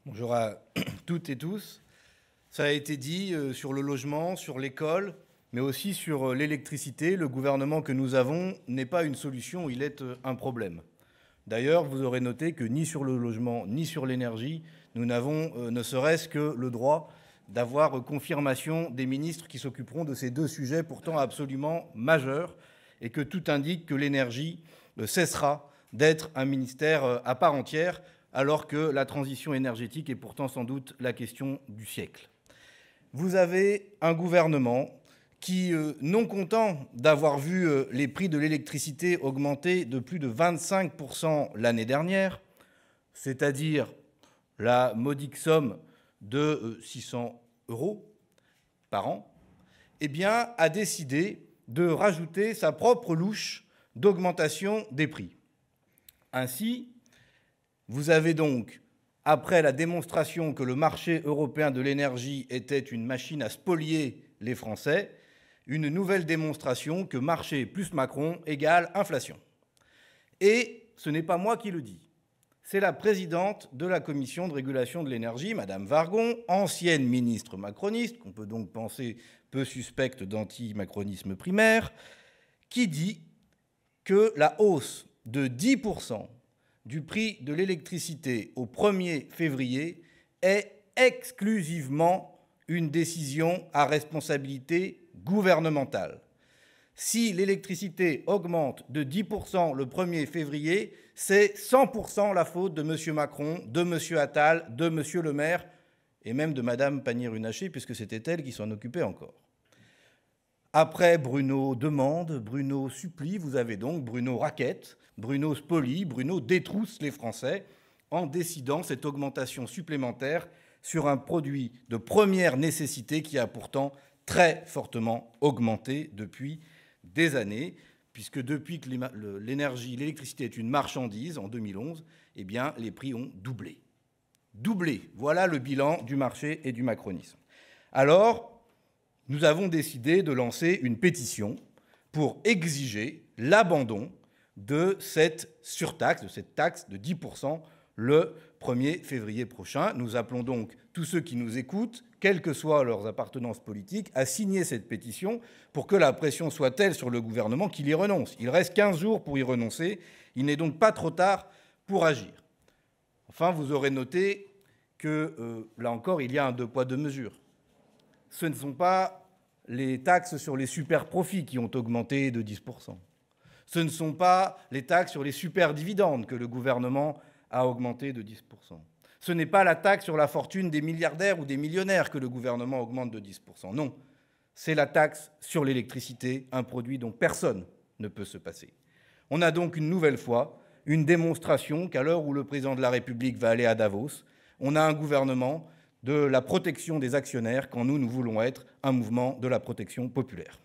Bonjour à toutes et tous. Ça a été dit sur le logement, sur l'école, mais aussi sur l'électricité. Le gouvernement que nous avons n'est pas une solution, il est un problème. D'ailleurs, vous aurez noté que ni sur le logement, ni sur l'énergie, nous n'avons ne serait-ce que le droit d'avoir confirmation des ministres qui s'occuperont de ces deux sujets pourtant absolument majeurs, et que tout indique que l'énergie cessera d'être un ministère à part entière, alors que la transition énergétique est pourtant sans doute la question du siècle. Vous avez un gouvernement qui, non content d'avoir vu les prix de l'électricité augmenter de plus de 25% l'année dernière, c'est-à-dire la modique somme de 600 € par an, eh bien, a décidé de rajouter sa propre louche d'augmentation des prix. Ainsi, vous avez donc, après la démonstration que le marché européen de l'énergie était une machine à spolier les Français, une nouvelle démonstration que marché plus Macron égale inflation. Et ce n'est pas moi qui le dis, c'est la présidente de la Commission de régulation de l'énergie, Madame Wargon, ancienne ministre macroniste, qu'on peut donc penser peu suspecte d'anti-macronisme primaire, qui dit que la hausse de 10% du prix de l'électricité au 1er février est exclusivement une décision à responsabilité gouvernementale. Si l'électricité augmente de 10% le 1er février, c'est 100% la faute de M. Macron, de M. Attal, de M. Le Maire et même de Mme Pannier-Runacher, puisque c'était elle qui s'en occupait encore. Après Bruno demande, Bruno supplie, vous avez donc Bruno raquette, Bruno spolie, Bruno détrousse les Français en décidant cette augmentation supplémentaire sur un produit de première nécessité qui a pourtant très fortement augmenté depuis des années, puisque depuis que l'électricité est une marchandise, en 2011, eh bien, les prix ont doublé. Doublé, voilà le bilan du marché et du macronisme. Alors, nous avons décidé de lancer une pétition pour exiger l'abandon de cette surtaxe, de cette taxe de 10% le 1er février prochain. Nous appelons donc tous ceux qui nous écoutent, quelles que soient leurs appartenances politiques, à signer cette pétition pour que la pression soit telle sur le gouvernement qu'il y renonce. Il reste 15 jours pour y renoncer. Il n'est donc pas trop tard pour agir. Enfin, vous aurez noté que, là encore, il y a un deux poids, deux mesures. Ce ne sont pas les taxes sur les super-profits qui ont augmenté de 10%. Ce ne sont pas les taxes sur les super-dividendes que le gouvernement a augmenté de 10%. Ce n'est pas la taxe sur la fortune des milliardaires ou des millionnaires que le gouvernement augmente de 10%. Non, c'est la taxe sur l'électricité, un produit dont personne ne peut se passer. On a donc une nouvelle fois une démonstration qu'à l'heure où le président de la République va aller à Davos, on a un gouvernement de la protection des actionnaires quand nous voulons être un mouvement de la protection populaire.